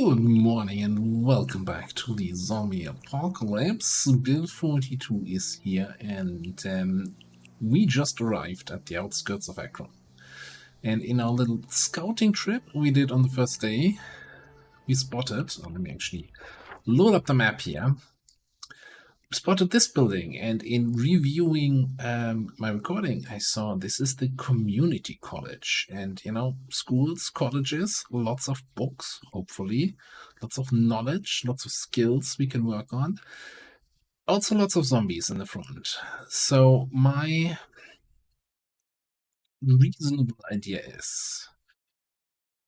Good morning and welcome back to the zombie apocalypse. Build 42 is here and we just arrived at the outskirts of Ekron. And in our little scouting trip we did on the first day, we spotted, let me actually load up the map here, spotted this building, and in reviewing my recording I saw this is the community college. And you know, schools, colleges, lots of books, hopefully lots of knowledge, lots of skills we can work on, also lots of zombies in the front. So my reasonable idea is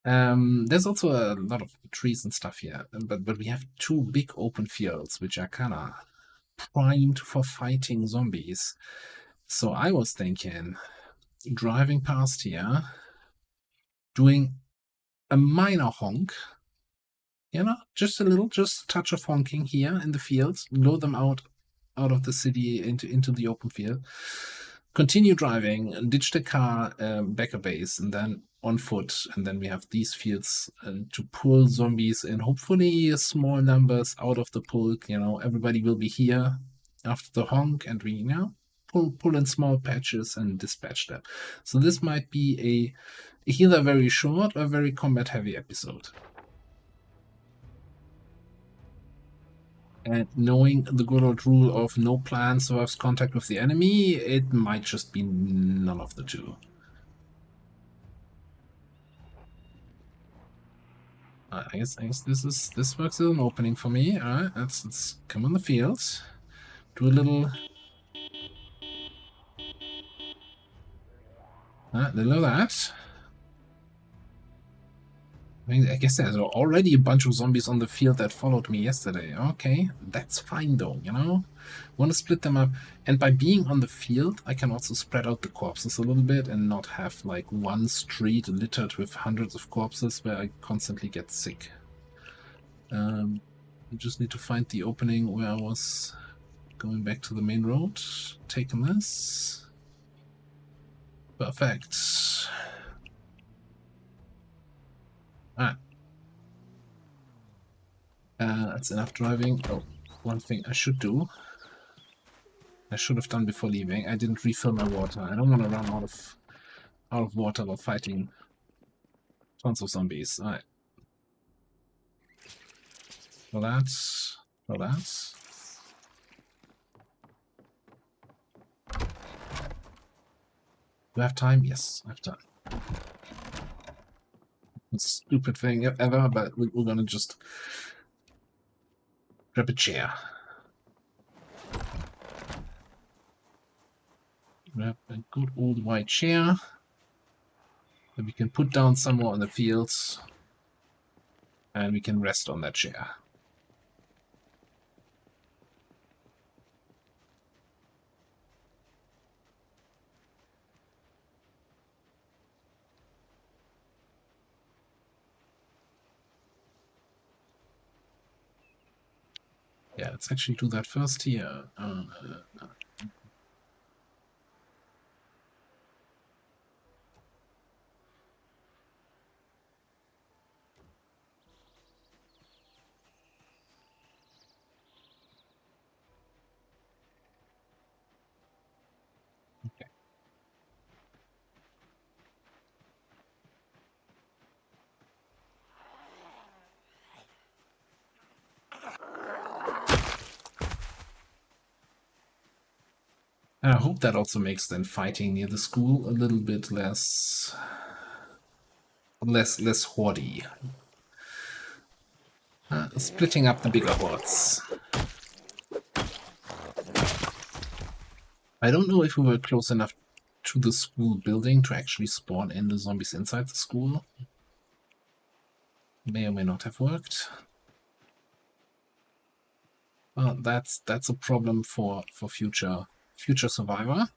there's also a lot of trees and stuff here, but we have two big open fields which are kind of primed for fighting zombies. So I was thinking, driving past here, doing a minor honk, you know, just a little, just a touch of honking here in the fields, load them out of the city into the open field, continue driving, ditch the car, back a base, and then on foot, and then we have these fields to pull zombies in, hopefully small numbers out of the pulk. You know, everybody will be here after the honk, and we, you know, pull in small patches and dispatch them. So this might be either very short or very combat heavy episode. And knowing the good old rule of no plan survives contact with the enemy, it might just be none of the two. I guess this works as an opening for me. Alright, let's come on the field. Do a little little of that. I mean, I guess there's already a bunch of zombies on the field that followed me yesterday. Okay, that's fine though, you know? Want to split them up. And by being on the field, I can also spread out the corpses a little bit and not have like one street littered with hundreds of corpses where I constantly get sick. I just need to find the opening where I was going back to the main road. Taking this. Perfect. That's enough driving. Oh, one thing I should do. I should have done before leaving. I didn't refill my water. I don't want to run out of water while fighting tons of zombies. Alright. For that. For that. Do I have time? Yes, I have time. Stupid thing ever, but we're gonna just grab a chair. Grab a good old white chair that we can put down somewhere on the fields, and we can rest on that chair. Yeah, let's actually do that first here. Okay. And I hope that also makes then fighting near the school a little bit less hoardy. Splitting up the bigger hordes. I don't know if we were close enough to the school building to actually spawn in the zombies inside the school. May or may not have worked. Well, that's a problem for future Survivor.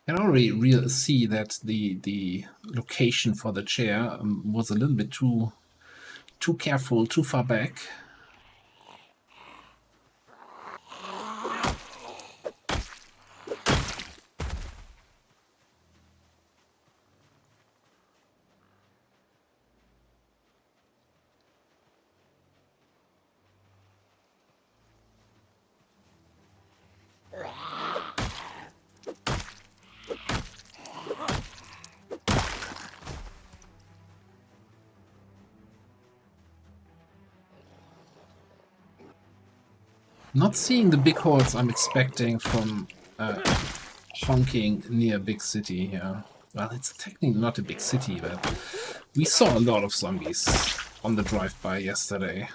can already see that the location for the chair was a little bit too careful, too far back. Not seeing the big hordes I'm expecting from honking near a big city here. Well, it's technically not a big city, but we saw a lot of zombies on the drive-by yesterday.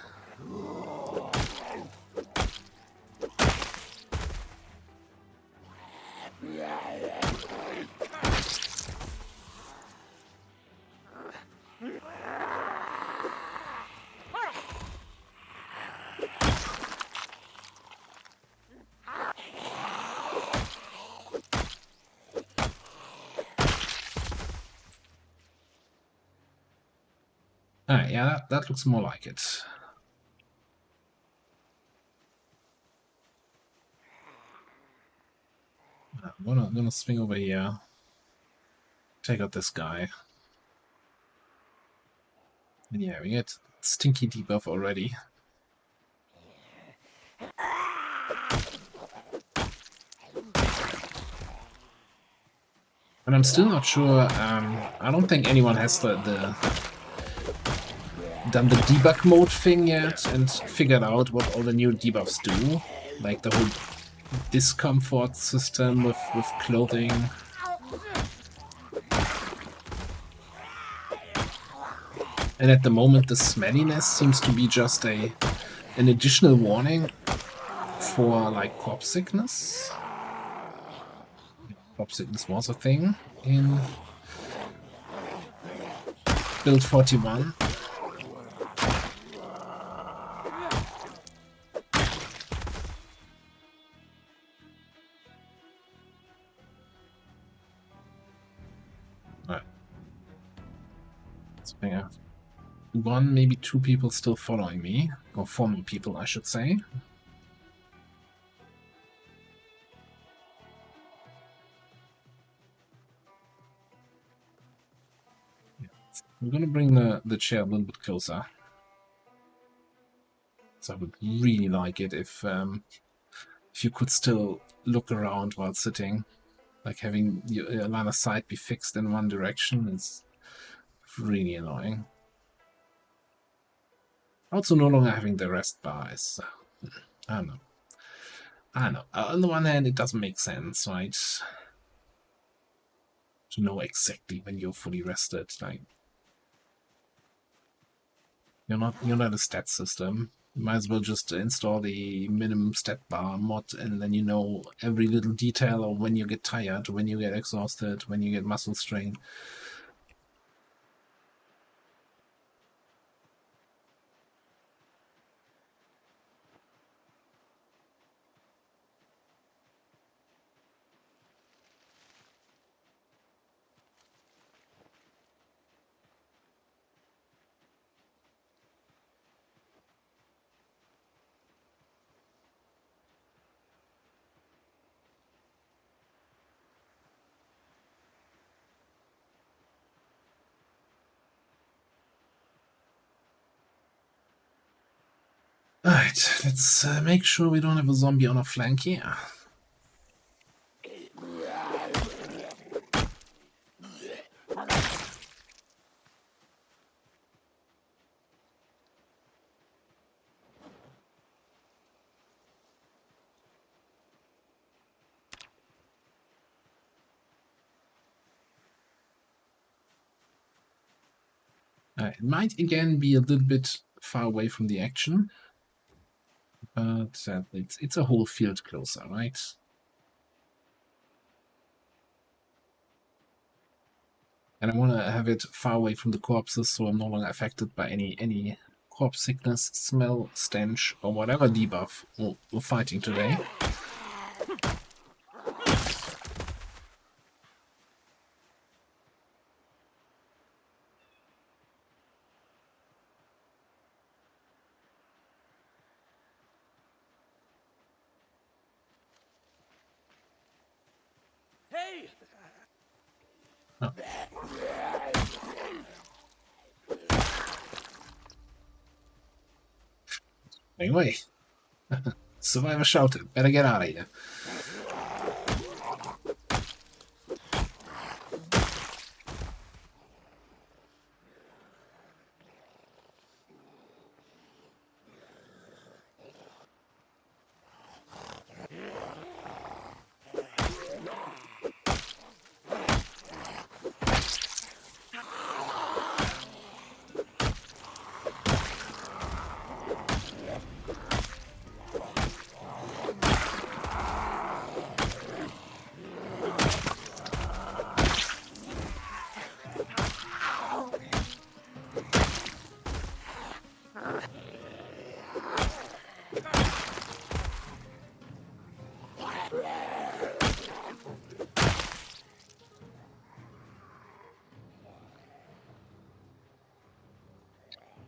Alright, yeah, that looks more like it. I'm gonna swing over here. Take out this guy. And yeah, we get stinky debuff already. And I'm still not sure, I don't think anyone has done the debug mode thing yet and figured out what all the new debuffs do. Like the whole discomfort system with clothing. And at the moment the smelliness seems to be just an additional warning for like corpse sickness. Corpse sickness was a thing in build 41. Right. So I have one, maybe two people still following me, or 4 more people, I should say. I'm gonna bring the chair a little bit closer. So I would really like it if you could still look around while sitting. Like having your line of sight be fixed in one direction is really annoying. Also, no longer having the rest bar is, I don't know. On the one hand, it doesn't make sense, right? To know exactly when you're fully rested. Like, you're not a stat system. You might as well just install the minimum stat bar mod, and then you know every little detail of when you get tired, when you get exhausted, when you get muscle strain. Alright, let's make sure we don't have a zombie on our flank here. It might again be a little bit far away from the action, but it's a whole field closer, right? And I want to have it far away from the corpses, so I'm no longer affected by any corpse sickness, smell, stench, or whatever debuff we're fighting today. Oh. Anyway, survivor shouted, better get out of here.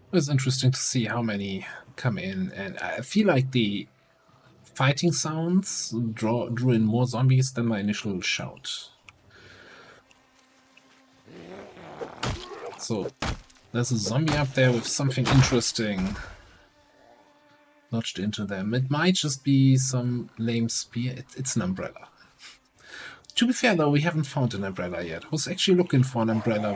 It was interesting to see how many come in, and I feel like the fighting sounds drew in more zombies than my initial shout. So there's a zombie up there with something interesting lodged into them. It might just be some lame spear. It's an umbrella. To be fair though, we haven't found an umbrella yet. I was actually looking for an umbrella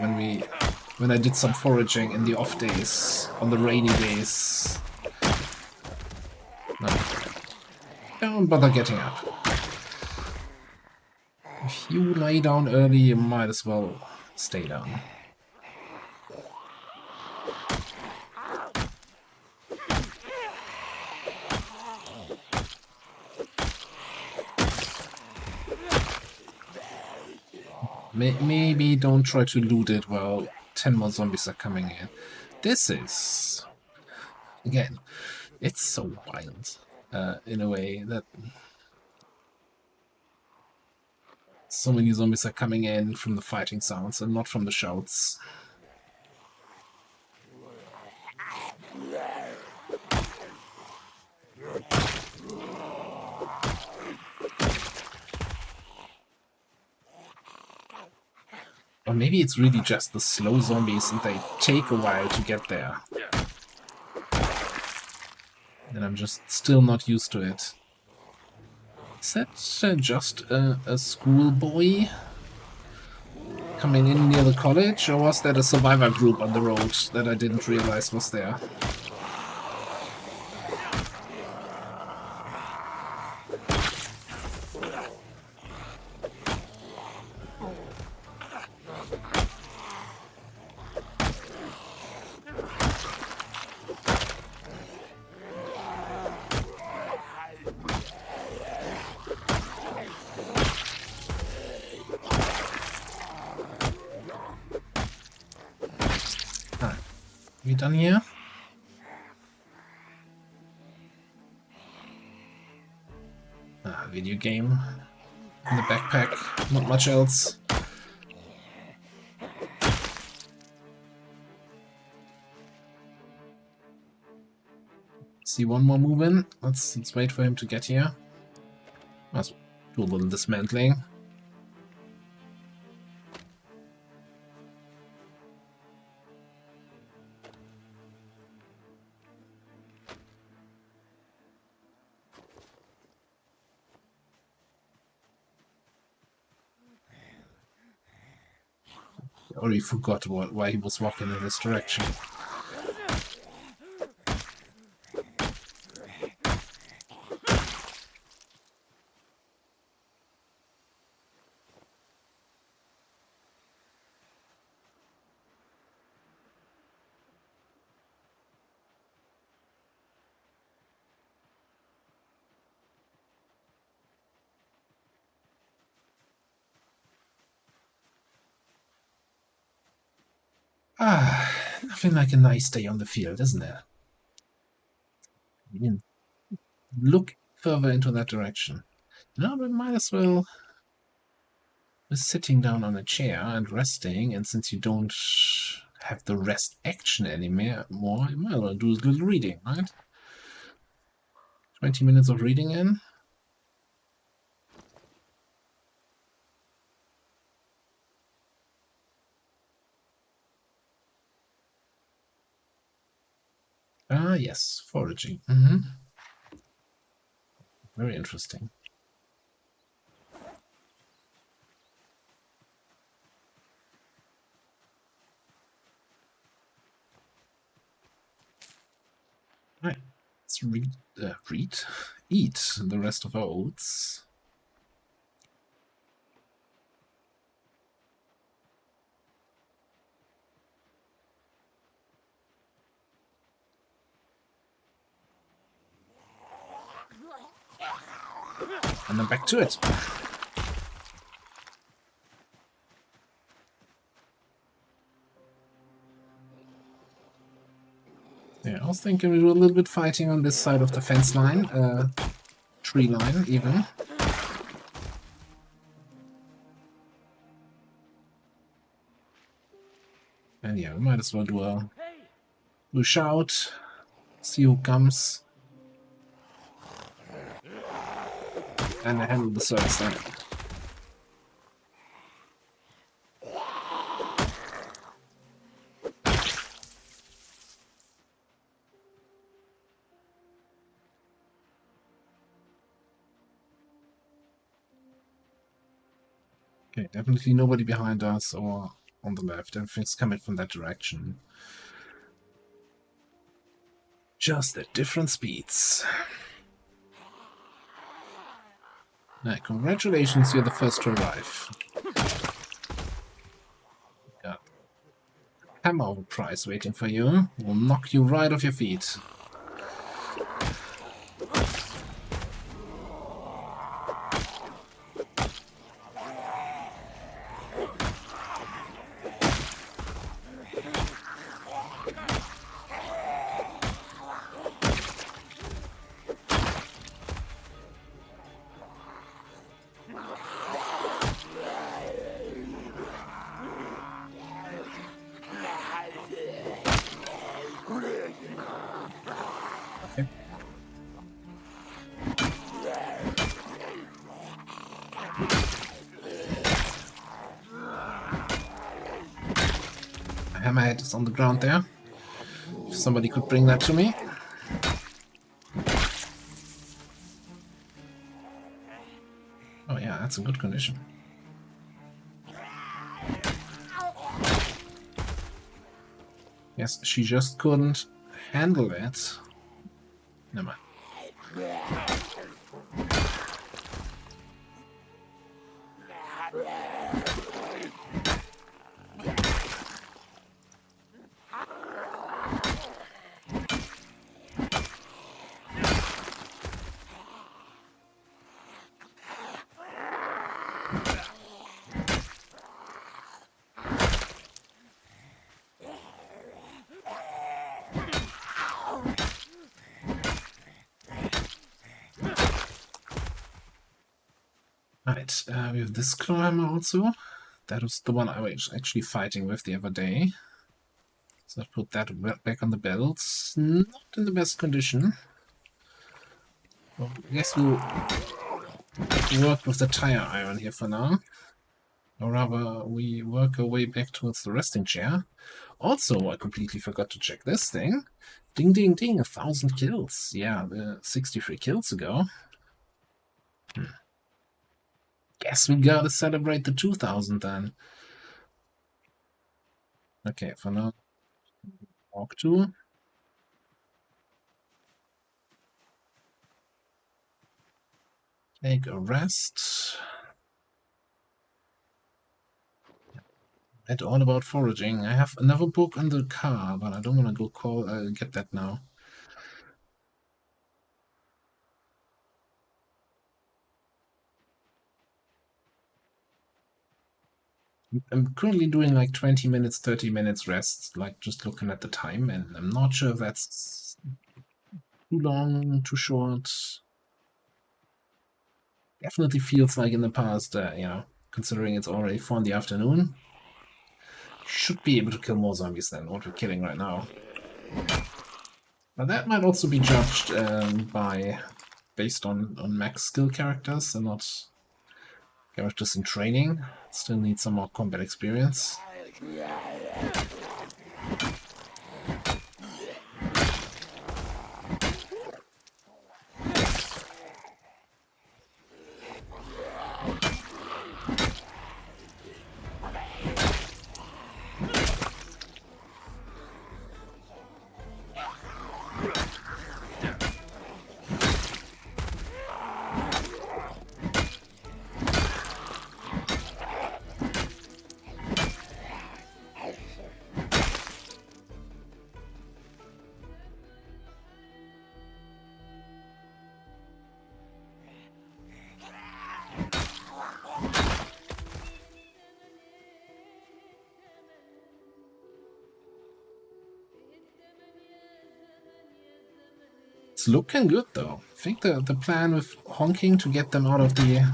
when I did some foraging in the off days, on the rainy days. No. Don't bother getting up. If you lay down early, you might as well stay down. Maybe don't try to loot it while 10 more zombies are coming in. This is... Again, it's so wild in a way that so many zombies are coming in from the fighting sounds and not from the shouts. Or maybe it's really just the slow zombies and they take a while to get there. And I'm just still not used to it. Is that just a schoolboy coming in near the college? Or was that a survivor group on the road that I didn't realize was there? We done here? Video game in the backpack, not much else. See one more move in. Let's wait for him to get here. Let's do a little dismantling. I already forgot why he was walking in this direction. Nothing like a nice day on the field, isn't it? I mean, look further into that direction. No, we might as well be sitting down on a chair and resting, and since you don't have the rest action anymore, you might as well do a little reading, right? 20 minutes of reading in. Yes, foraging. Very interesting. Right. Let's eat the rest of our oats. And then back to it. Yeah, I was thinking we do a little bit fighting on this side of the fence line, tree line even. And yeah, we might as well do a shout, see who comes, and handle the service then. Okay, definitely nobody behind us or on the left. Everything's coming from that direction. Just at different speeds. Now, congratulations, you're the first to arrive. Got a hammer of a prize waiting for you. Will knock you right off your feet. Hammerhead is on the ground there. If somebody could bring that to me. Oh yeah, that's in good condition. Yes, she just couldn't handle it. Never mind. Right, we have this claw hammer also. That was the one I was actually fighting with the other day. So I put that back on the belt. Not in the best condition. Well, I guess we'll work with the tire iron here for now. Or rather, we work our way back towards the resting chair. Also, I completely forgot to check this thing. Ding, ding, ding, 1,000 kills. Yeah, 63 kills ago. Guess we gotta celebrate the 2,000 then. Okay, for now, walk to. Take a rest. Read all about foraging. I have another book in the car, but I don't want to go get that now. I'm currently doing like 20 minutes, 30 minutes rest, like just looking at the time, and I'm not sure if that's too long, too short. Definitely feels like in the past, considering it's already 4 in the afternoon, should be able to kill more zombies than what we're killing right now. But that might also be judged based on max skill characters and not characters in training. Still need some more combat experience. It's looking good, though. I think the plan with honking to get them out of the...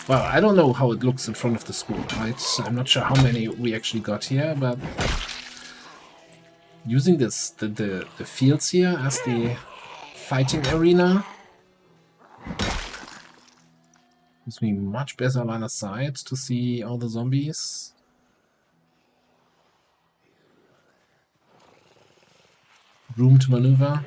Well, I don't know how it looks in front of the school, right? I'm not sure how many we actually got here, but... Using the fields here as the fighting arena gives me much better line of sight to see all the zombies. Room to maneuver.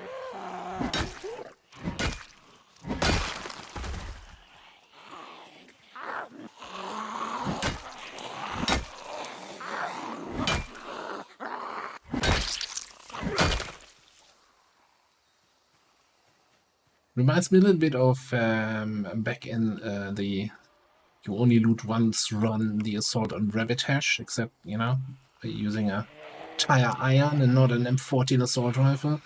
Reminds me a little bit of back in the you only loot once run, the assault on Rabbit Hash, except, you know, using a tire iron and not an M14 assault rifle.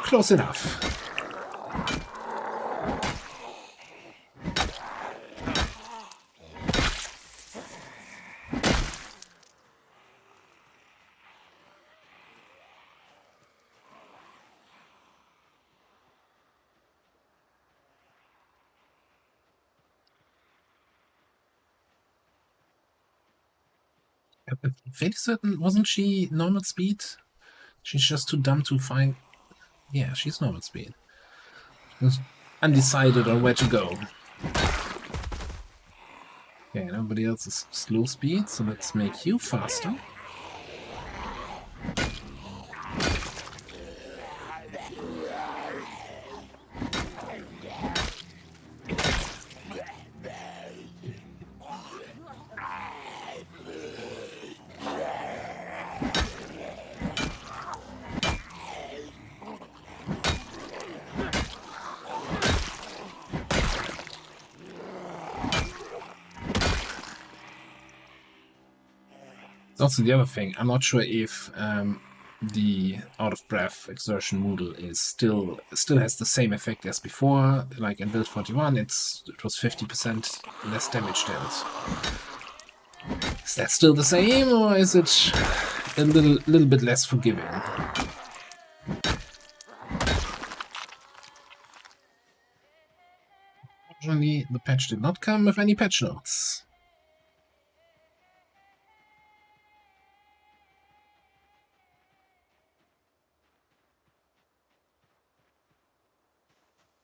Close enough. Fairly certain, wasn't she normal speed? She's just too dumb to find... Yeah, she's normal speed. She's undecided on where to go. Okay, nobody else is slow speed, so let's make you faster. Also, the other thing, I'm not sure if the out of breath exertion Moodle is still has the same effect as before. Like in build 41, it was 50% less damage dealt. Is that still the same, or is it a little bit less forgiving? Unfortunately, the patch did not come with any patch notes.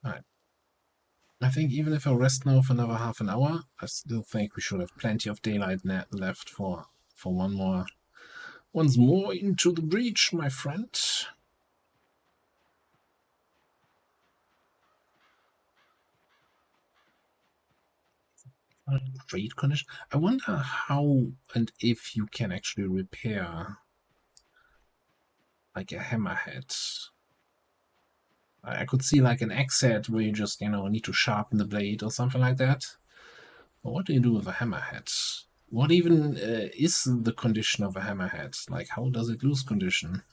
Alright. I think even if I rest now for another half an hour, I still think we should have plenty of daylight left for once more into the breach, my friend. Great condition. I wonder how and if you can actually repair like a hammerhead. I could see like an axe head where you just, you know, need to sharpen the blade or something like that. But what do you do with a hammerhead? What even is the condition of a hammerhead? Like, how does it lose condition?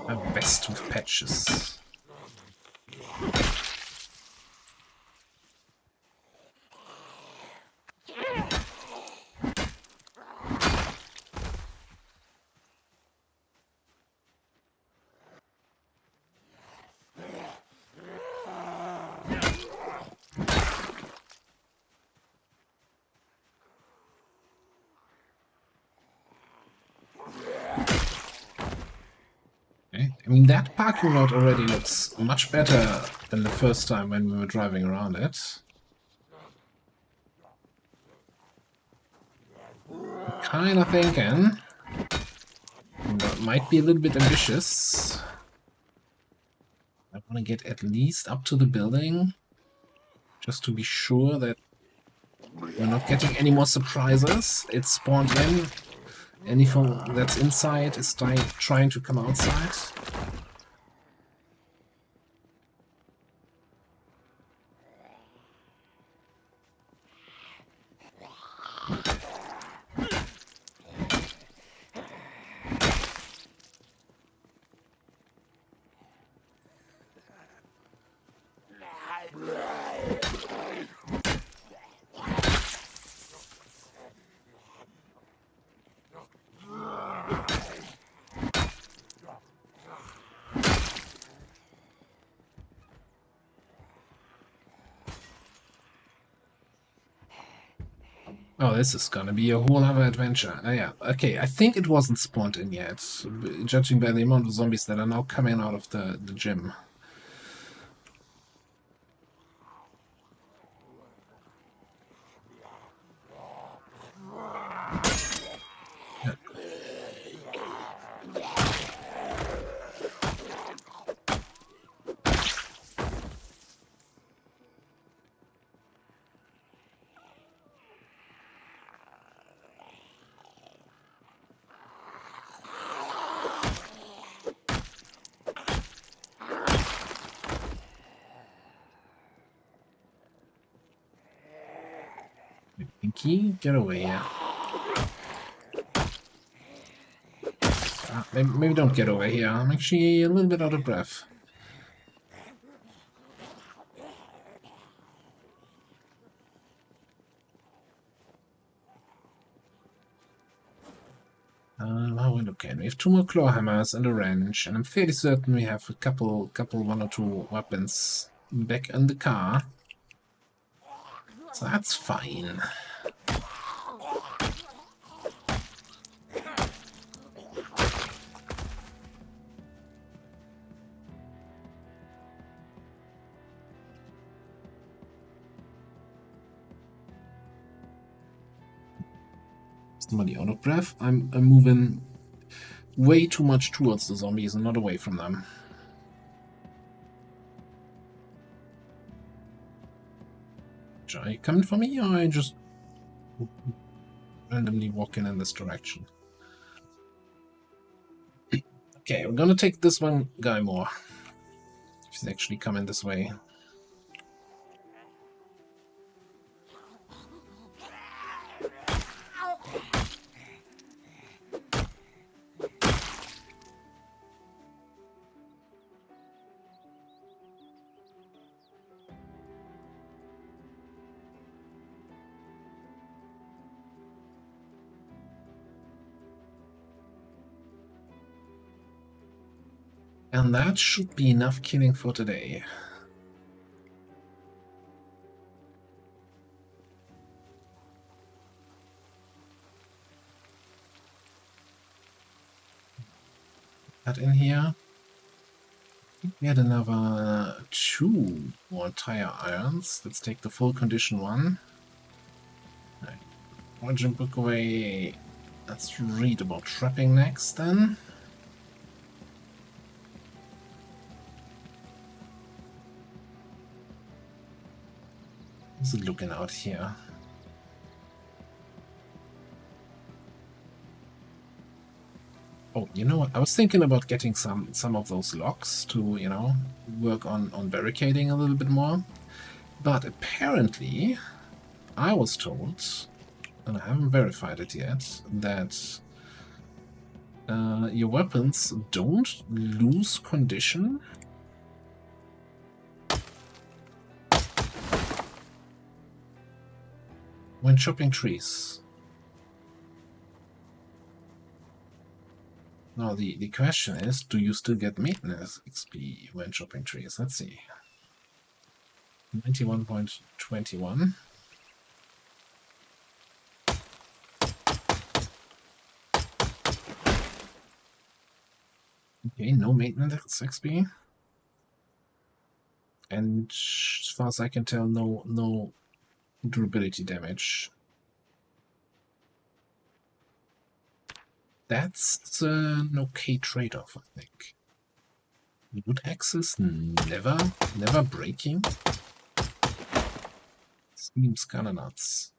A vest with patches. mean, that parking lot already looks much better than the first time when we were driving around it. Kind of thinking that might be a little bit ambitious. I want to get at least up to the building, just to be sure that we're not getting any more surprises. It's spawned in. Anything that's inside is trying to come outside. Oh, this is gonna be a whole other adventure. Oh, yeah, okay, I think it wasn't spawned in yet, judging by the amount of zombies that are now coming out of the gym. Pinky, get away here. Maybe don't get over here. I'm actually a little bit out of breath. How we looking? We have 2 more claw hammers and a wrench, and I'm fairly certain we have a couple, 1 or 2 weapons back in the car. So that's fine. Somebody out of breath. I'm moving way too much towards the zombies and not away from them. Are you coming for me, or are you just randomly walking in this direction? Okay, we're gonna take this one guy more. If he's actually coming this way. And that should be enough killing for today. That in here. We had another 2 more tire irons. Let's take the full condition one. Right. Origin book away. Let's read about trapping next then. How's it looking out here? Oh, you know what? I was thinking about getting some of those locks to, you know, work on barricading a little bit more. But apparently, I was told, and I haven't verified it yet, that your weapons don't lose condition when chopping trees. Now the question is, do you still get maintenance XP when chopping trees? Let's see. 91.21. Okay, Okay, no maintenance XP. And as far as I can tell, no durability damage. That's an okay trade-off, I think. Wood axes never breaking. Seems kinda nuts.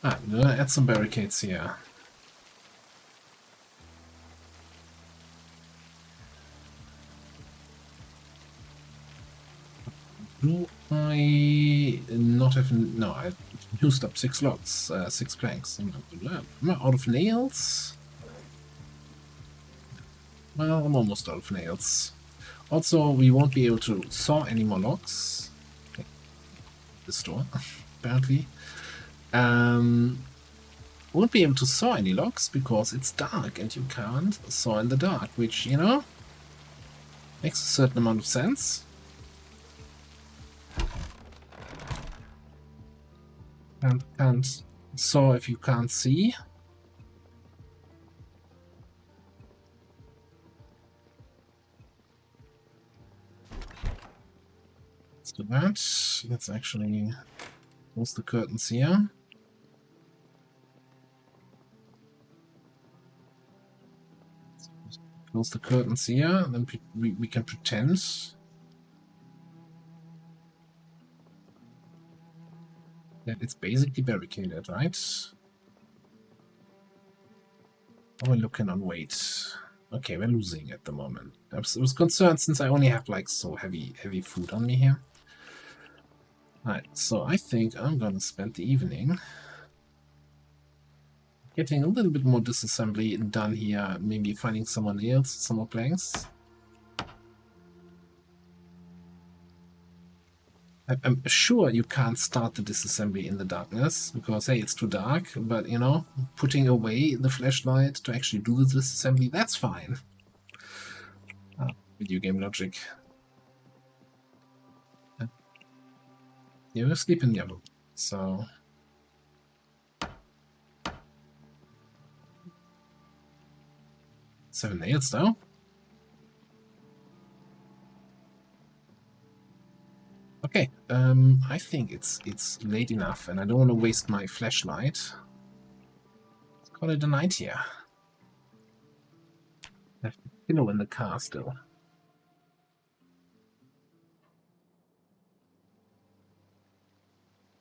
I'm gonna add some barricades here. Do I not have... No, I used up 6 logs, 6 planks. Am I out of nails? Well, I'm almost out of nails. Also, we won't be able to saw any more logs. Okay. This door, apparently. Won't be able to saw any logs because it's dark and you can't saw in the dark, which, you know, makes a certain amount of sense. Can't saw if you can't see. Let's do that. Let's actually close the curtains here. Close the curtains here, then we can pretend that it's basically barricaded, right? Oh, we're looking on weight. Okay, we're losing at the moment. I was concerned since I only have like so heavy food on me here. Alright, so I think I'm gonna spend the evening getting a little bit more disassembly done here, maybe finding someone else, some more planks. I'm sure you can't start the disassembly in the darkness, because hey, it's too dark, but you know, putting away the flashlight to actually do the disassembly, that's fine. Video game logic. You're sleeping yellow, so... 7 nails though. Okay, I think it's late enough, and I don't want to waste my flashlight. Let's call it a night here. I have the pillow in the car still.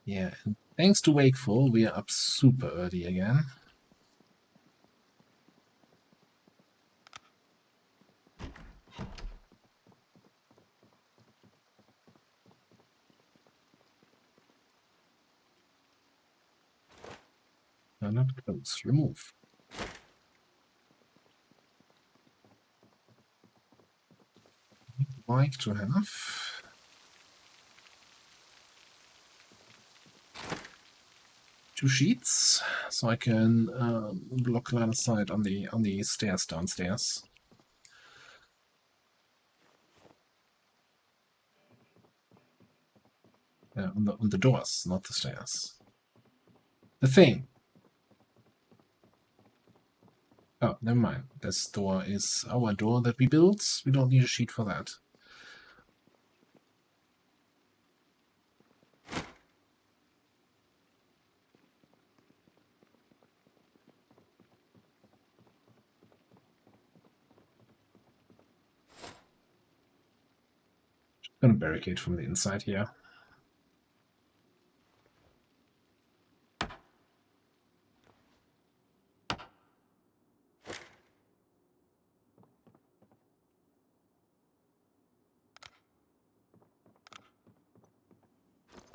Yeah, and thanks to Wakeful, we are up super early again. No, not close. Remove. Like to have 2 sheets, so I can block line of sight on the stairs downstairs. On the doors, not the stairs. The thing. Oh, never mind. This door is our door that we built. We don't need a sheet for that. Gonna barricade from the inside here.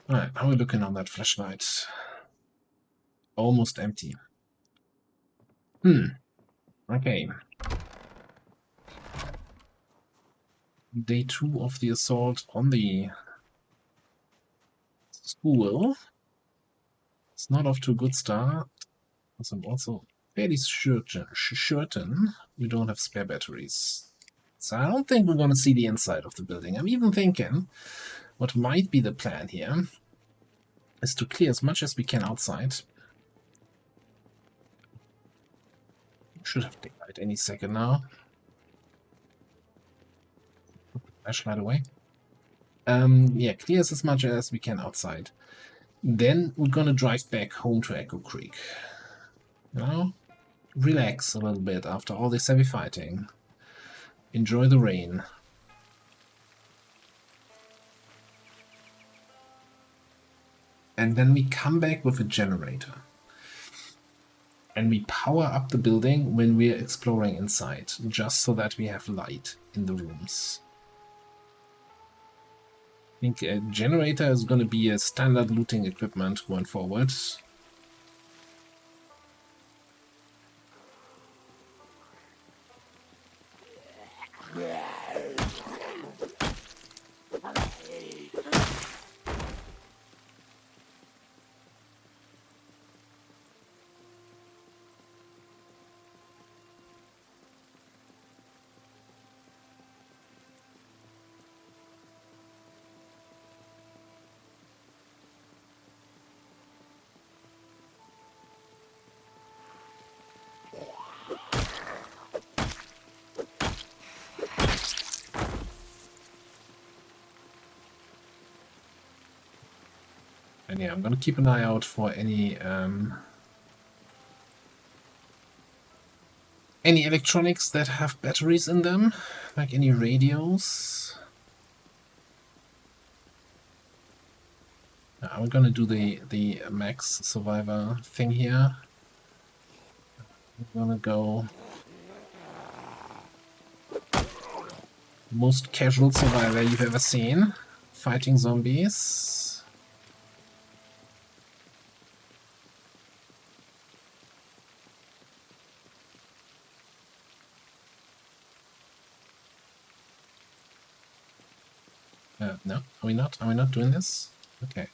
Alright, how are we looking on that flashlight? Almost empty. Okay. Day 2 of the assault on the school. It's not off to a good start. I'm also fairly certain we don't have spare batteries. So I don't think we're going to see the inside of the building. I'm even thinking what might be the plan here is to clear as much as we can outside. Should have daylight any second now. Flashlight away. Yeah, clear as much as we can outside. Then we're gonna drive back home to Echo Creek. You know, relax a little bit after all this heavy fighting. Enjoy the rain. And then we come back with a generator. And we power up the building when we're exploring inside, just so that we have light in the rooms. I think a generator is going to be a standard looting equipment going forward. And yeah, I'm going to keep an eye out for any electronics that have batteries in them, like any radios. I'm going to do the max survivor thing here. I'm going to go most casual survivor you've ever seen, fighting zombies. No, are we not? Are we not doing this? Okay.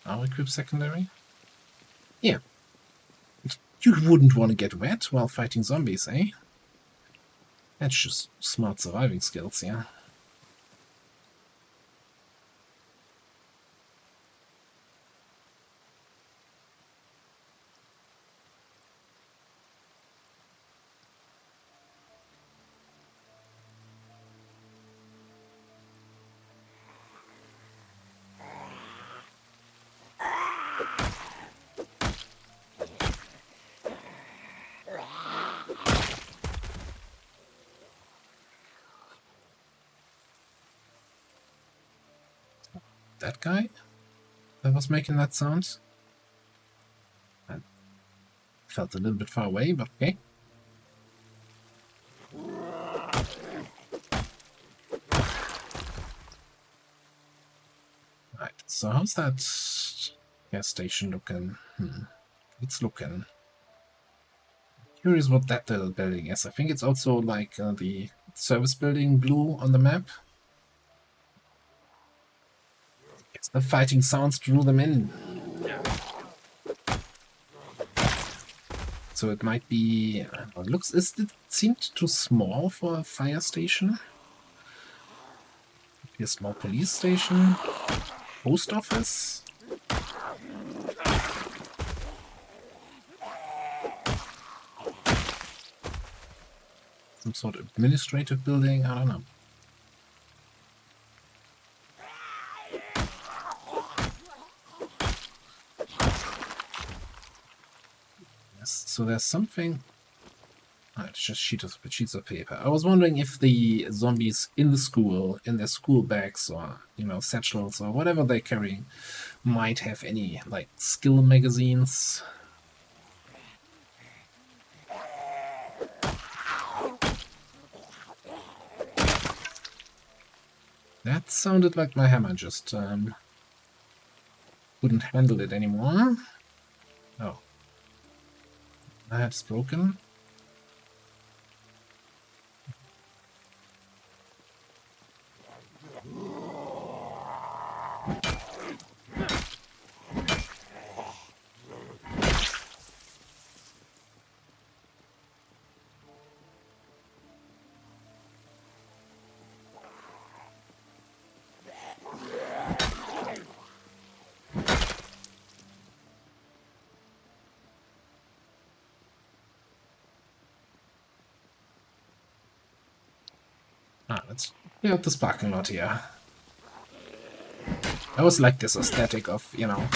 I'll equip secondary. Yeah. You wouldn't want to get wet while fighting zombies, eh? That's just smart surviving skills, yeah. That guy that was making that sound? I felt a little bit far away, but okay. Right, so how's that gas station looking? It's looking. Curious what that little building is. I think it's also like the service building blue on the map. It's the fighting sounds drew them in. So it might be. It seemed too small for a fire station. Maybe a small police station, post office. Some sort of administrative building. I don't know. So there's something. It's just sheets of paper. I was wondering if the zombies in the school, in their school bags or satchels or whatever they're carrying, might have any like skill magazines. That sounded like my hammer just Couldn't handle it anymore. Oh. That's broken. Let's clear out this parking lot here. I always like this aesthetic of, you know,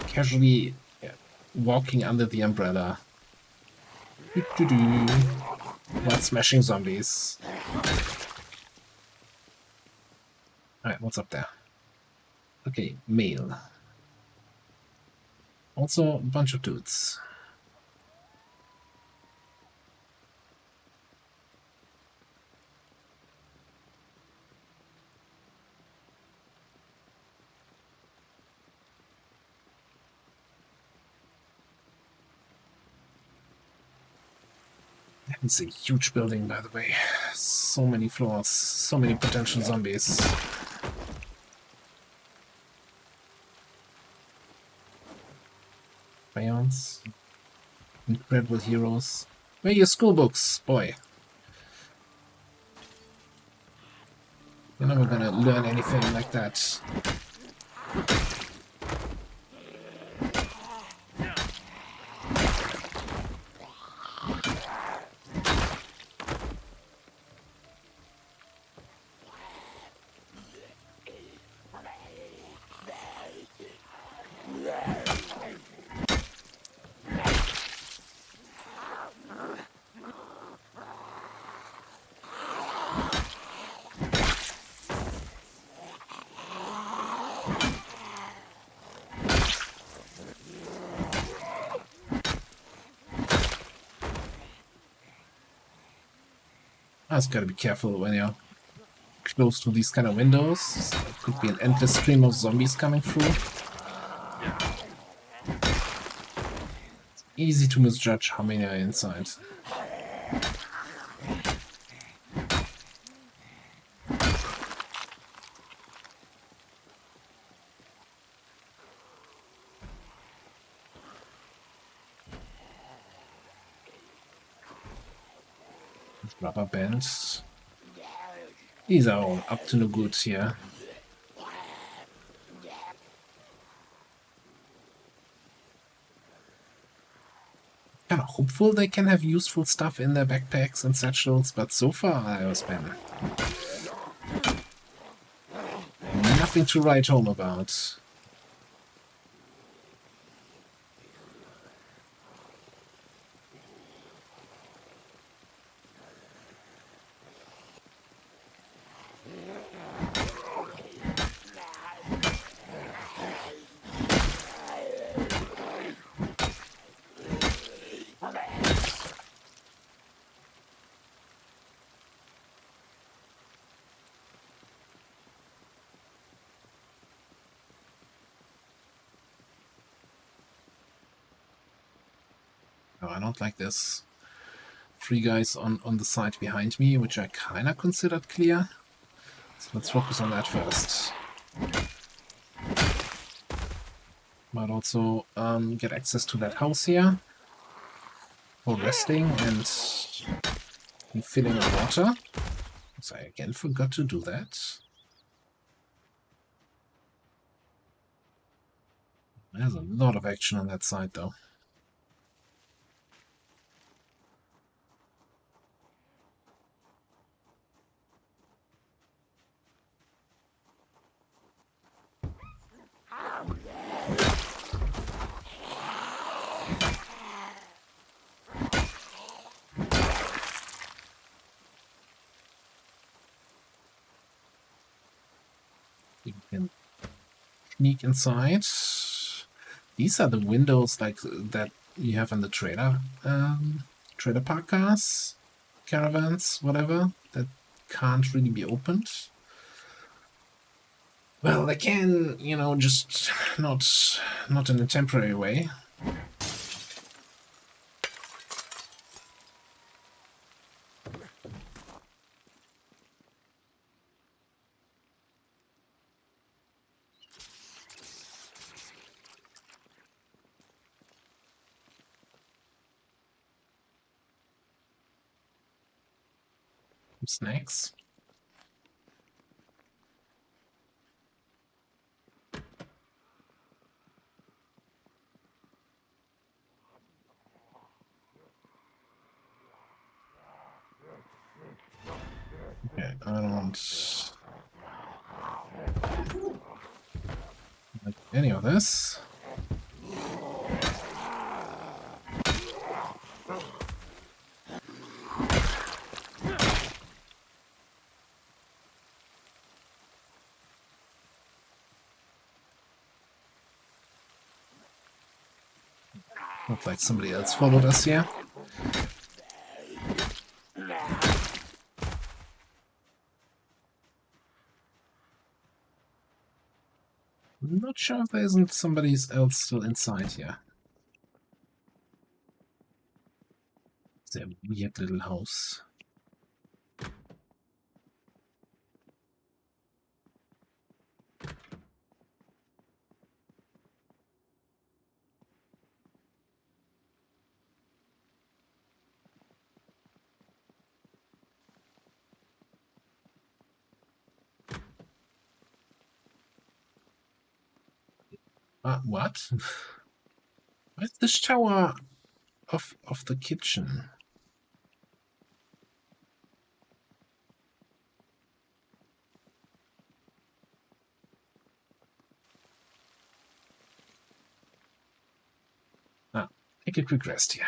casually walking under the umbrella. While smashing zombies. Alright, what's up there? Okay, mail. Also, a bunch of dudes. It's a huge building, by the way. So many floors, so many potential zombies. Crayons. Incredible heroes. Where are your school books, boy? You're never gonna learn anything like that. I just gotta be careful when you're close to these kind of windows. There could be an endless stream of zombies coming through. It's easy to misjudge how many are inside. Rubber bands. These are all up to no good here. Kind of hopeful they can have useful stuff in their backpacks and satchels, but so far I was been nothing to write home about. No, I don't like this. 3 guys on the side behind me, which I kind of considered clear. So let's focus on that first. Might also get access to that house here for resting and refilling of water. So I again forgot to do that. There's a lot of action on that side though. You can sneak inside. These are the windows like that you have in the trailer park cars, caravans, whatever, that can't really be opened. Well, they can, you know, just not in a temporary way. Snacks. Okay, I don't want like any of this. Looked like somebody else followed us here. I'm not sure if there isn't somebody else still inside here. It's a weird little house. What? Where's the shower of the kitchen? Ah, take a quick rest here.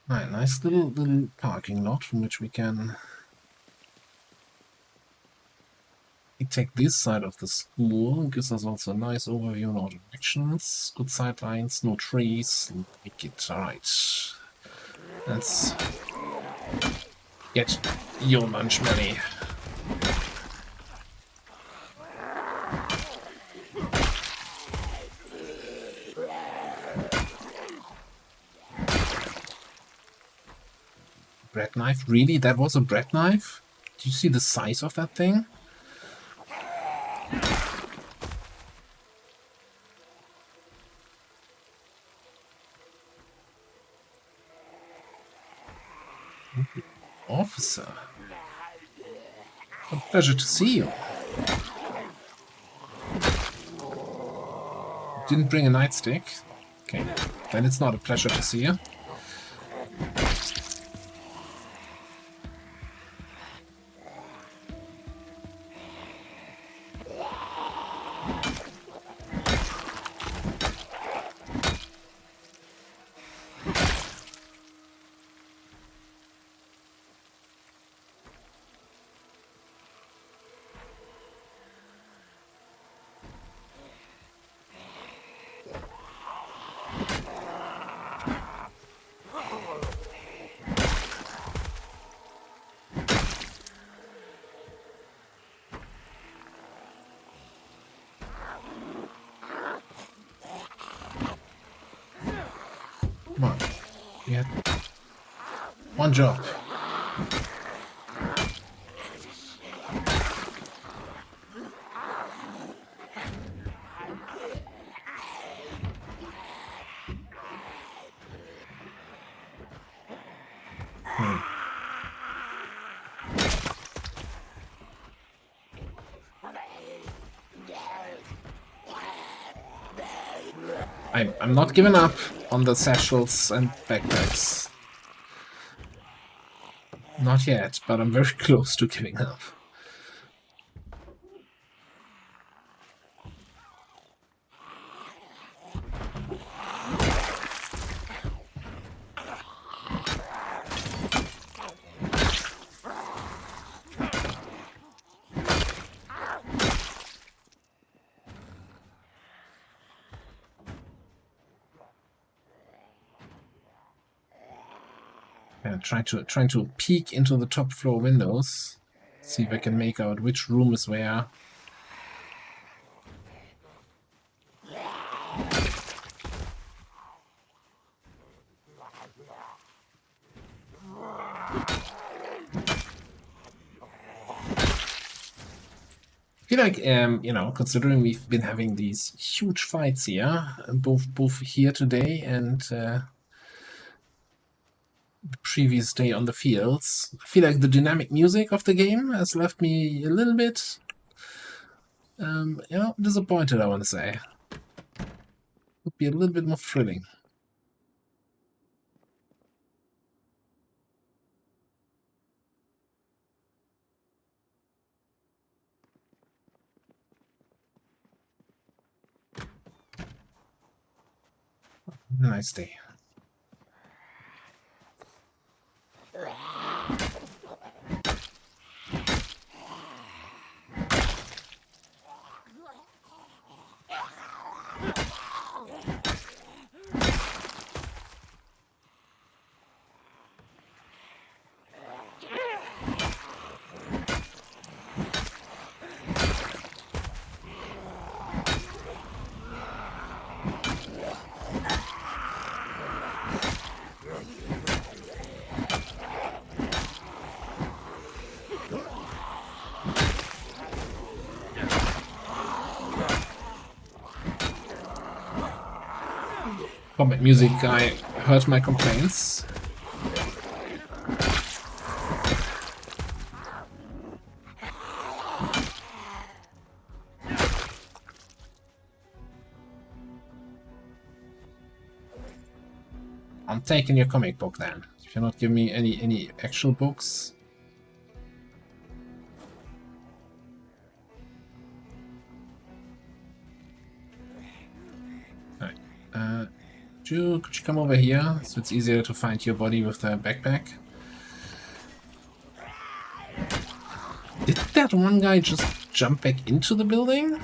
Right, nice little parking lot from which we can take this side of the school. It gives us also a nice overview in all directions. Good sightlines, no trees. Like it. Alright. Let's get your lunch money. Bread knife? Really? That was a bread knife? Do you see the size of that thing? Officer. A pleasure to see you. Didn't bring a nightstick? Okay, then it's not a pleasure to see you. Come on. We had one job. I'm not giving up on the satchels and backpacks. Not yet, but I'm very close to giving up. Yeah, trying to peek into the top floor windows. See if I can make out which room is where. I feel like, you know, considering we've been having these huge fights here, both here today and the previous day on the fields, I feel like the dynamic music of the game has left me a little bit, you know, disappointed, I want to say. Would be a little bit more thrilling. A nice day. Combat music guy heard my complaints. I'm taking your comic book then. If you're not giving me any actual books. Alright. Could you come over here so it's easier to find your body with the backpack? Did that one guy just jump back into the building? I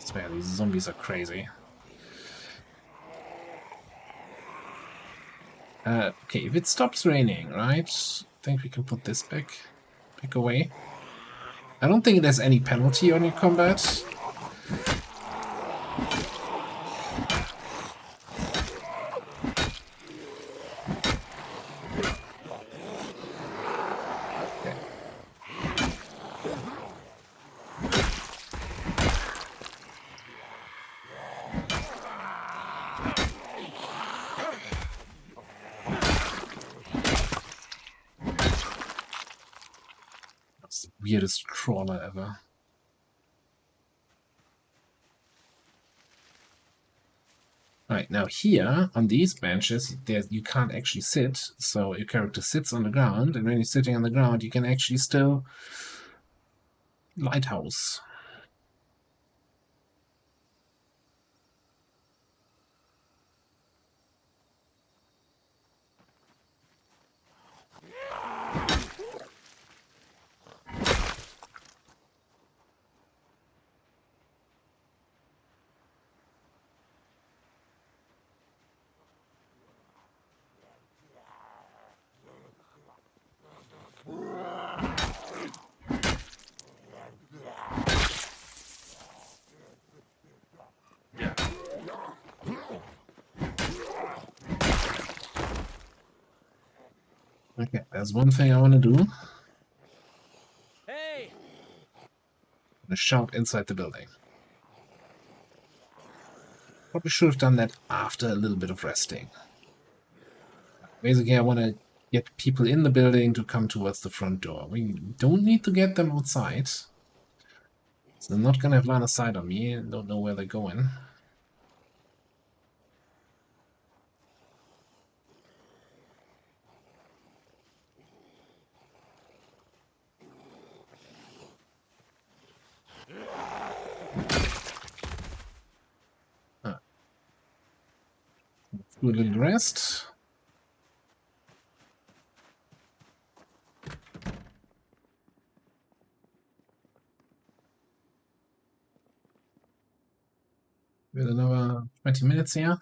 swear, these zombies are crazy. Okay, if it stops raining, right? I think we can put this back away. I don't think there's any penalty on your combat. That's the weirdest crawler ever. Right, now here, on these benches, you can't actually sit, so your character sits on the ground, and when you're sitting on the ground, you can actually still lighthouse. Okay, there's one thing I want to do. Hey! I'm gonna shout inside the building. Probably should have done that after a little bit of resting. Basically, I want to get people in the building to come towards the front door. We don't need to get them outside. So they're not going to have line of sight on me. I don't know where they're going. Do a little rest. With another 20 minutes here.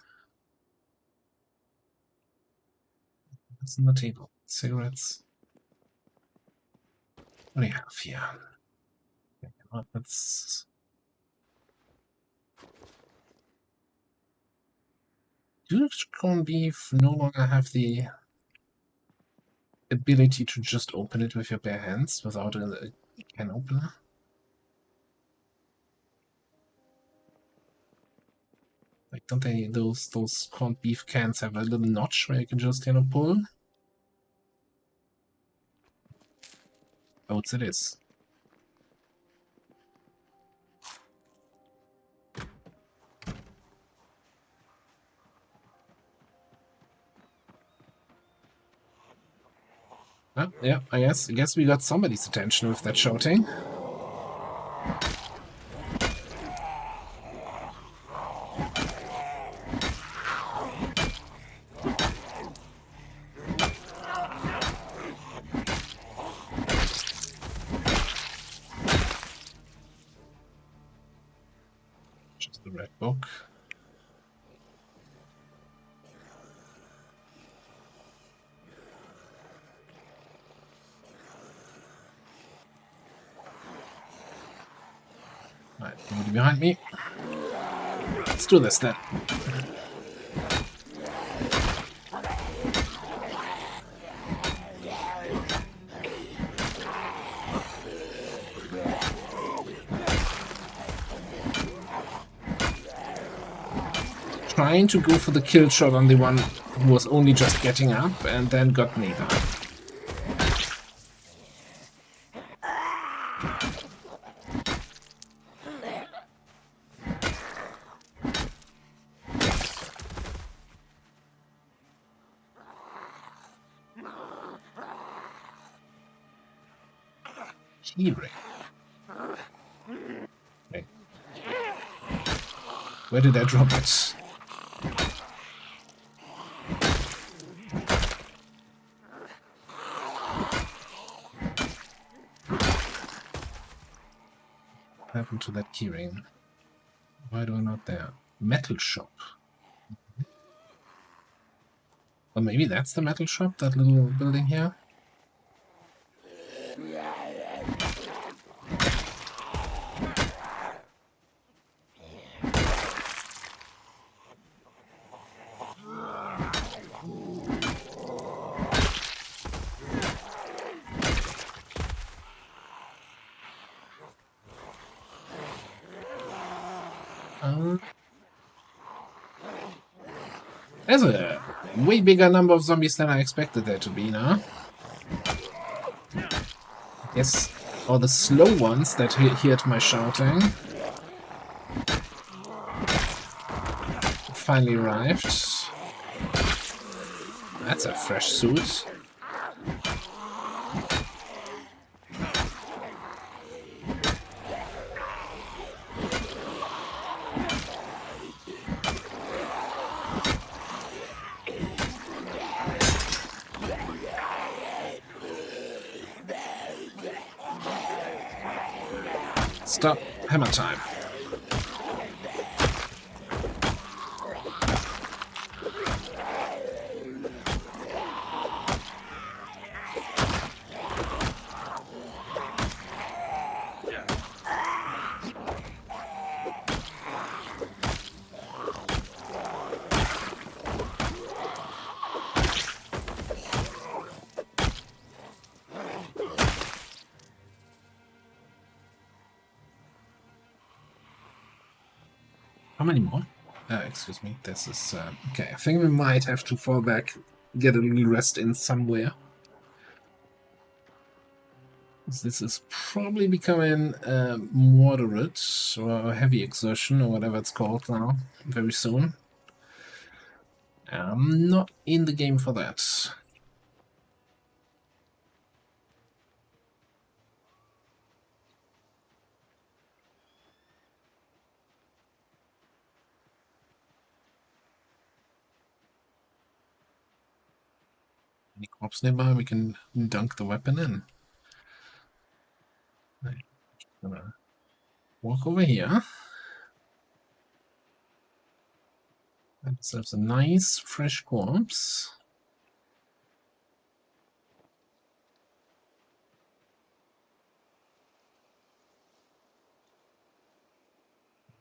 What's on the table? Cigarettes. What do you have here? Let's... Do corned beef no longer have the ability to just open it with your bare hands without a can opener? Like, don't they, those corned beef cans have a little notch where you can just, pull? Oh, it is. Yeah, I guess we got somebody's attention with that shouting. Just the red book. Right, nobody behind me. Let's do this then. Trying to go for the kill shot on the one who was only just getting up and then got neither. Hearing. Okay. Where did I drop it? What happened to that keyring? Why do I not there? Metal shop. Or maybe that's the metal shop, that little building here? There's a way bigger number of zombies than I expected there to be now. Yes, all the slow ones that heard my shouting finally arrived. That's a fresh suit. Stop. Hammer time. How many more? Excuse me. This is... okay, I think we might have to fall back, get a little rest in somewhere. This is probably becoming moderate or heavy exertion or whatever it's called now, very soon. I'm not in the game for that. Any corpse nearby we can dunk the weapon in. I'm gonna walk over here. That serves a nice fresh corpse.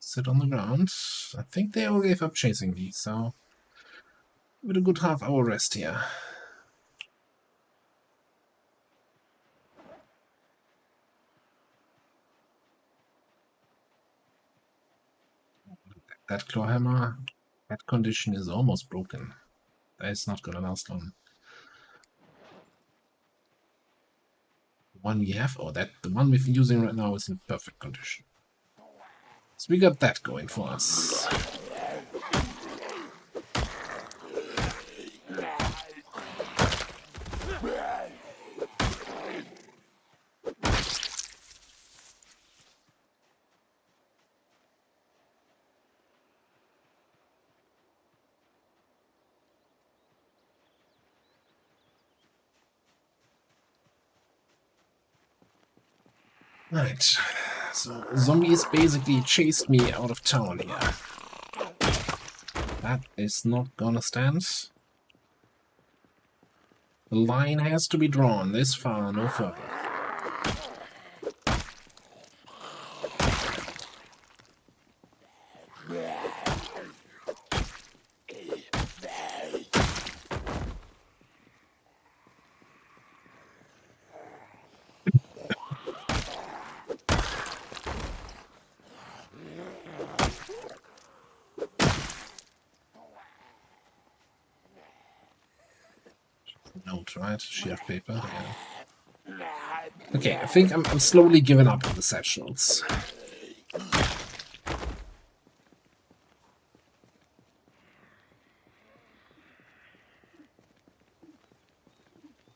sit on the ground. I think they all gave up chasing me, so with a good half-hour rest here. That clawhammer, that condition is almost broken. It's not gonna last long. The one we have, or that the one we're using right now is in perfect condition. So we got that going for us. Right, so zombies basically chased me out of town here. That is not gonna stand. The line has to be drawn this far, no further. Note, right? Sheet of paper, yeah. Okay, I think I'm slowly giving up on the satchels.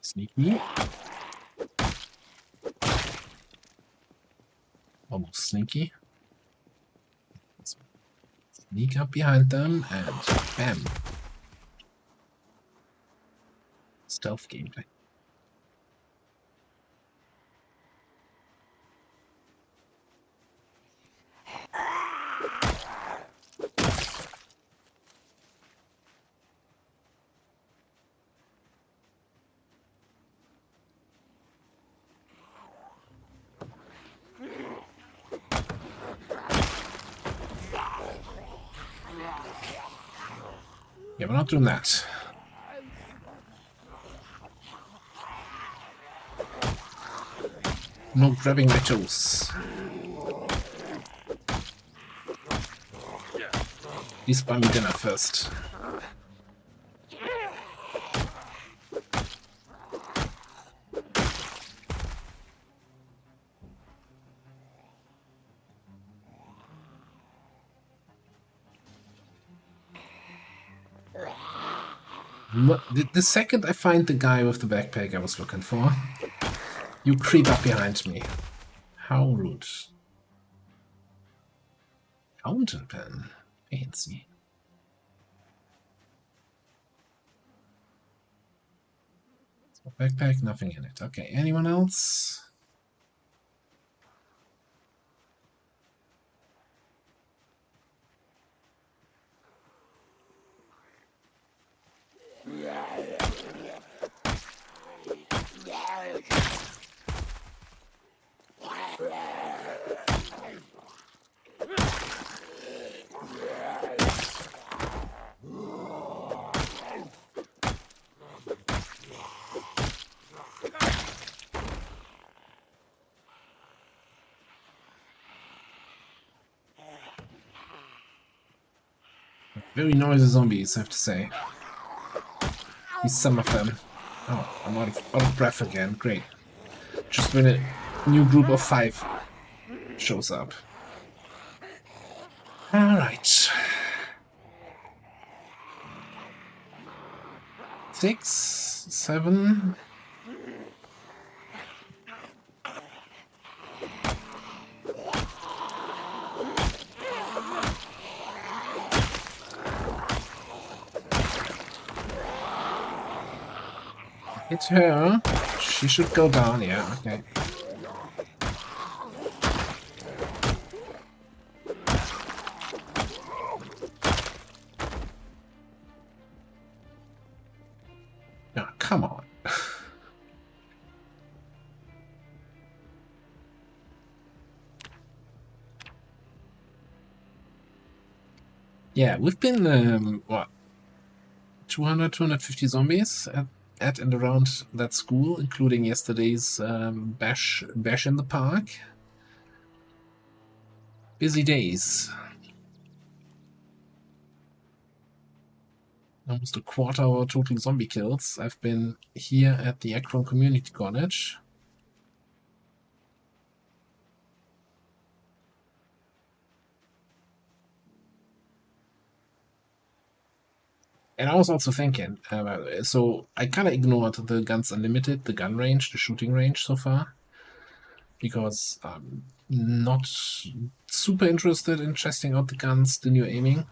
Sneaky. Almost sneaky. Sneak up behind them and bam. Stealth gameplay. Yeah, we're not doing that. No grabbing my toes. Please buy me dinner first. The second I find the guy with the backpack I was looking for, you creep up behind me. How rude. Fountain pen. Fancy. So backpack, nothing in it. Okay, anyone else? Very noisy zombies, I have to say. These some of them. Oh, I'm out of breath again. Great. Just when a new group of 5 shows up. Alright. 6, 7. Hit her. She should go down, yeah, okay. Oh, come on. Yeah, we've been, what, 200, 250 zombies at and around that school, including yesterday's bash in the park. Busy days. Almost a quarter of our total zombie kills. I've been here at the Ekron Community College. And I was also thinking, so I kind of ignored the Guns Unlimited, the gun range, the shooting range so far, because I'm not super interested in testing out the guns, the new aiming.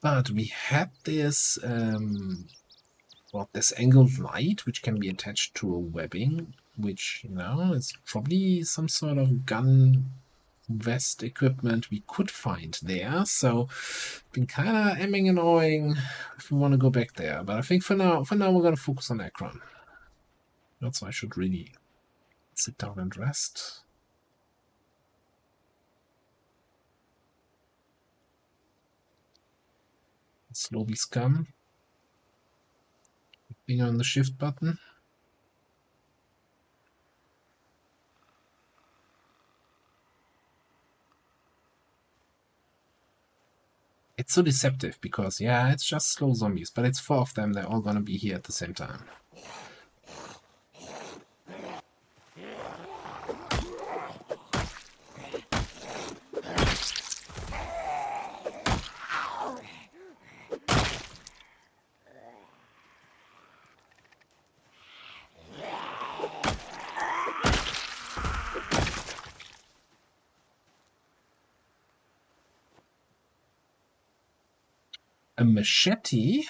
But we had this, this angled light, which can be attached to a webbing, which, is probably some sort of gun vest equipment we could find there. So, been kind of emming and awing if we want to go back there. But I think for now, we're going to focus on Ekron. Also, I should really sit down and rest. Slowly scum. Finger on the shift button. It's so deceptive because, yeah, it's just slow zombies, but it's 4 of them. They're all gonna be here at the same time. A machete?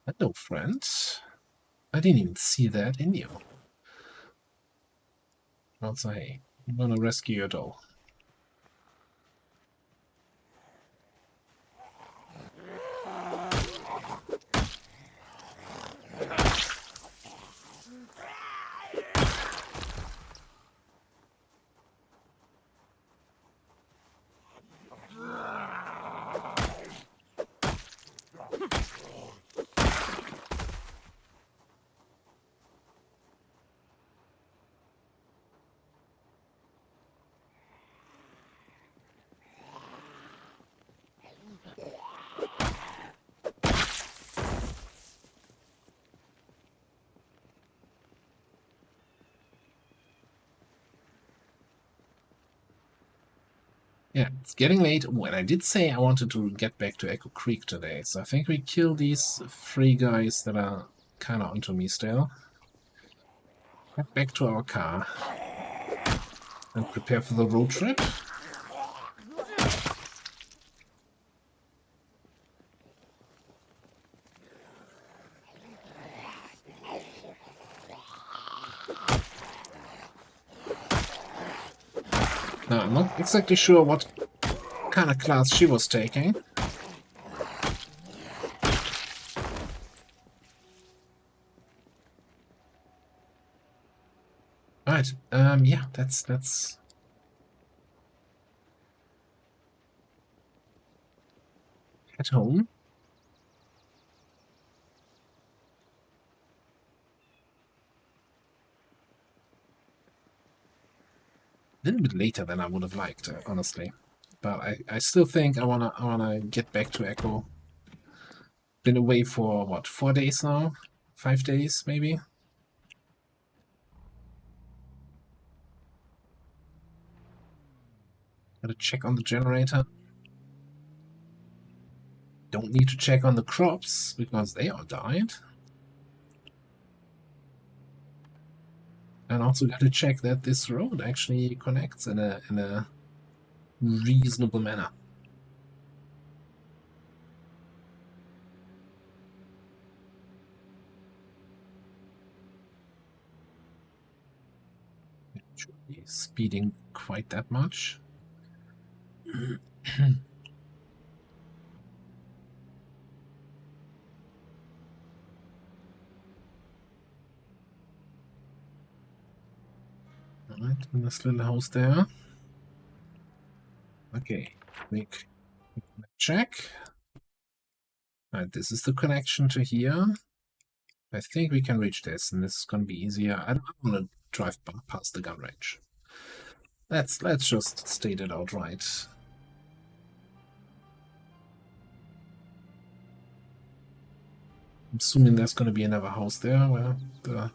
Hello, friend. I didn't even see that in you. I'll say, I'm gonna rescue your doll. Yeah, it's getting late. Well, I did say I wanted to get back to Echo Creek today, so I think we kill these 3 guys that are kind of onto me still. Get back to our car and prepare for the road trip. Now, I'm not exactly sure what kind of class she was taking. Right, yeah, that's at home. A little bit later than I would have liked, honestly. But I still think I wanna get back to Echo. Been away for what, 4 days now? 5 days maybe? Gotta check on the generator. Don't need to check on the crops because they all died. And also gotta check that this road actually connects in a reasonable manner. It should be speeding quite that much. Alright, in this little house there. Okay, quick check. Alright, this is the connection to here. I think we can reach this, and this is going to be easier. I don't want to drive past the gun range. Let's just state it outright. I'm assuming there's going to be another house there where the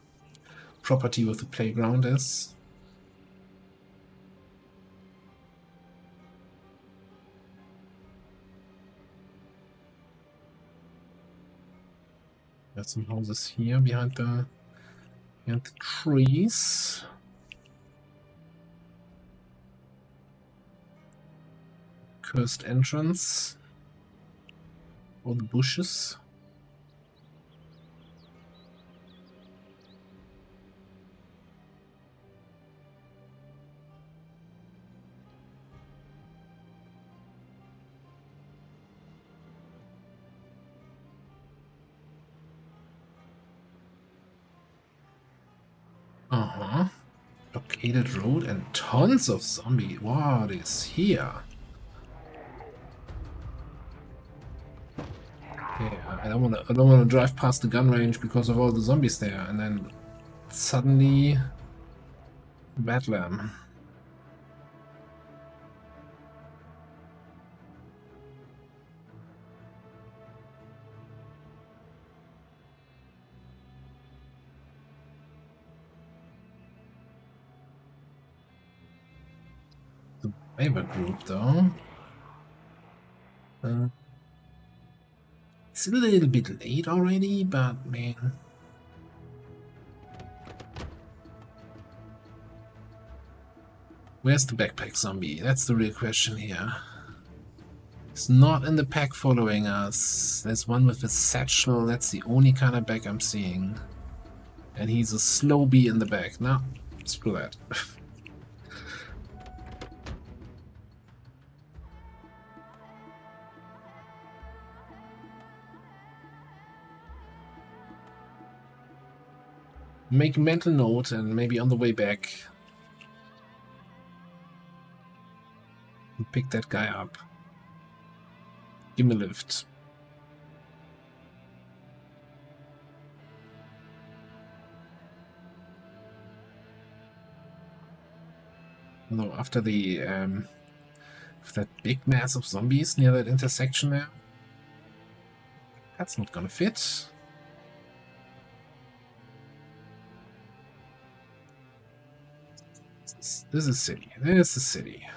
property with the playground is. There's some houses here behind the trees. Cursed entrance. Or the bushes. Blockaded road and tons of zombies. What is here? Yeah, I don't wanna drive past the gun range because of all the zombies there, and then suddenly Bedlam. The Survivor group though. It's a little bit late already, but man. Where's the backpack zombie? That's the real question here. He's not in the pack following us. There's one with a satchel. That's the only kind of back I'm seeing. And he's a slow bee in the back. No, screw that. Make a mental note and maybe on the way back pick that guy up. Give him a lift. Although after the that big mass of zombies near that intersection there, that's not gonna fit. This is city. This is city.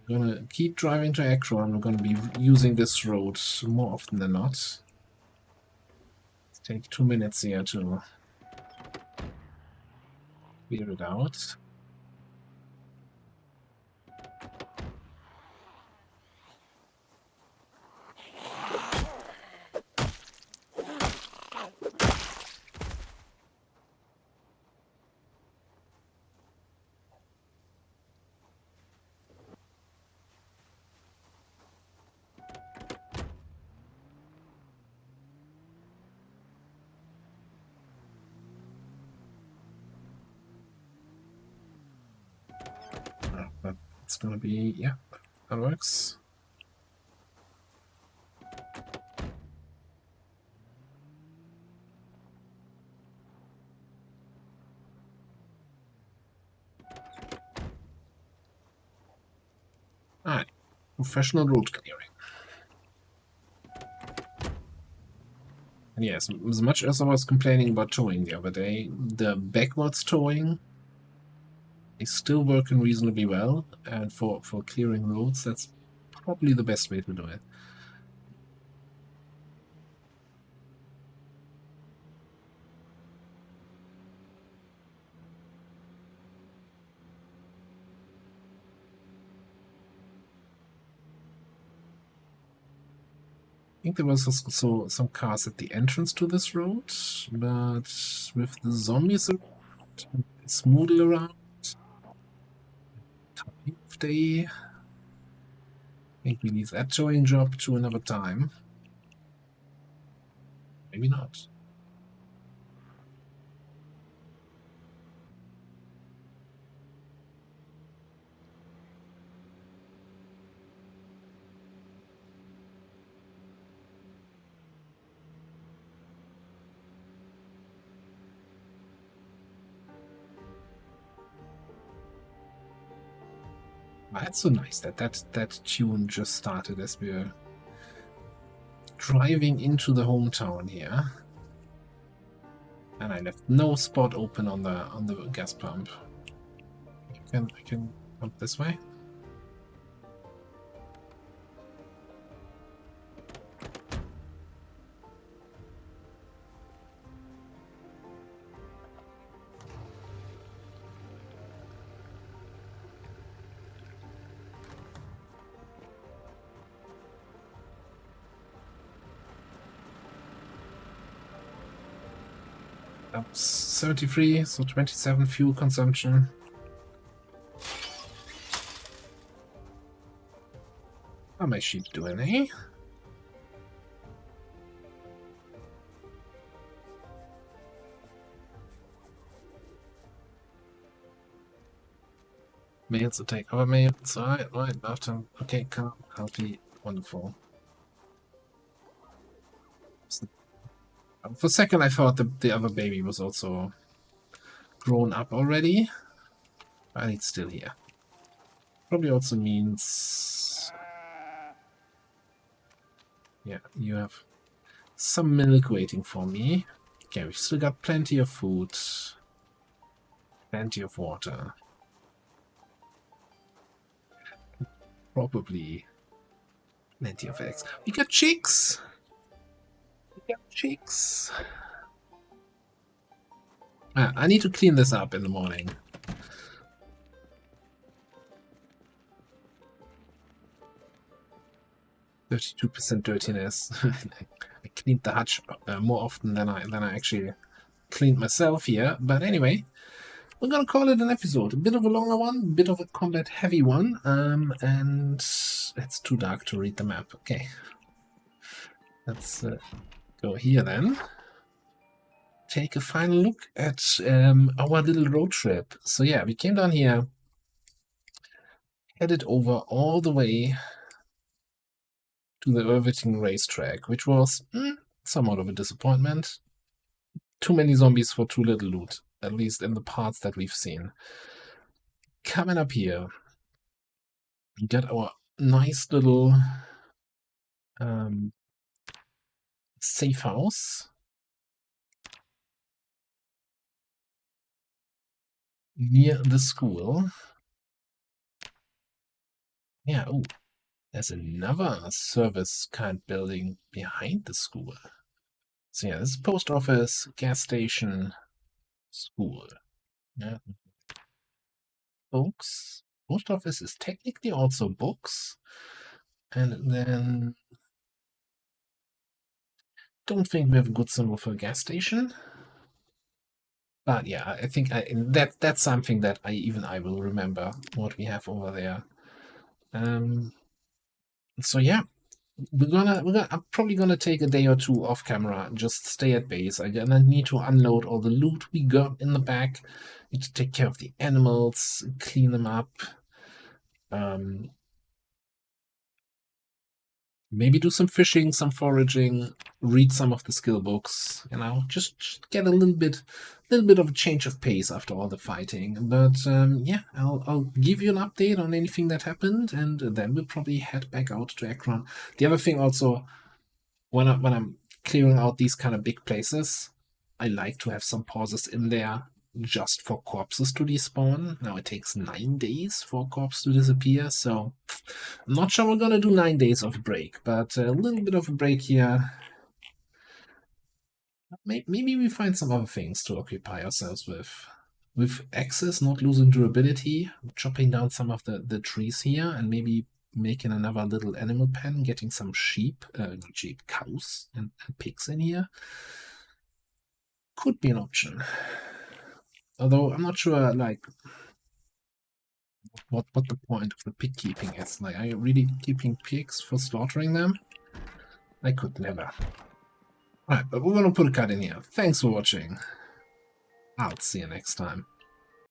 I'm gonna keep driving to Ekron. We're gonna be using this road more often than not. Take 2 minutes here to clear it out. But it's gonna be, yeah, that works. Alright, professional road clearing. And yes, as much as I was complaining about towing the other day, the backwards towing is still working reasonably well, and for clearing roads, that's probably the best way to do it. I think there was also some cars at the entrance to this road, but with the zombies around, smoothed around, time of day, I think we leave that towing job to another time. Maybe not. That's so nice that tune just started as we're driving into the hometown here. And I left no spot open on the gas pump. I can pump this way. That was 73, so 27 fuel consumption. How are my sheep doing, eh? Males attack other males. Right, after. Okay, calm, healthy, wonderful. For a second, I thought the other baby was also grown up already, but it's still here. Probably also means, yeah, you have some milk waiting for me. Okay, we've still got plenty of food, plenty of water. Probably plenty of eggs. We got chicks! We got chicks! I need to clean this up in the morning. %, dirtiness. I cleaned the hutch more often than I actually cleaned myself here. But anyway, we're gonna call it an episode. A bit of a longer one, a bit of a combat heavy one, and it's too dark to read the map. Okay, let's go here then. Take a final look at our little road trip. So yeah, we came down here, headed over all the way to the Irvington racetrack, which was somewhat of a disappointment. Too many zombies for too little loot, at least in the parts that we've seen. Coming up here, we got our nice little safe house. Near the school. Yeah, oh, there's another service kind building behind the school. So yeah, this is post office, gas station, school. Yeah. Books. Post office is technically also books. And then don't think we have a good symbol for a gas station. But yeah, I think that's something that I will remember what we have over there. So yeah, I'm probably gonna take a day or two off camera, just stay at base. I'm gonna need to unload all the loot we got in the back. Need to take care of the animals, clean them up. Maybe do some fishing, some foraging, read some of the skill books. You know, just get a little bit of a change of pace after all the fighting. But yeah, I'll give you an update on anything that happened, and then we'll probably head back out to Ekron. The other thing also, when I'm clearing out these kind of big places, I like to have some pauses in there just for corpses to despawn. Now it takes 9 days for a corpse to disappear, so I'm not sure we're gonna do 9 days of a break, but a little bit of a break here. Maybe we find some other things to occupy ourselves with. With axes not losing durability, chopping down some of the trees here, and maybe making another little animal pen, getting some sheep, cows and pigs in here. Could be an option. Although I'm not sure, like, what the point of the pig keeping is. Like, are you really keeping pigs for slaughtering them? I could never. Alright, but we're gonna put a cut in here. Thanks for watching. I'll see you next time.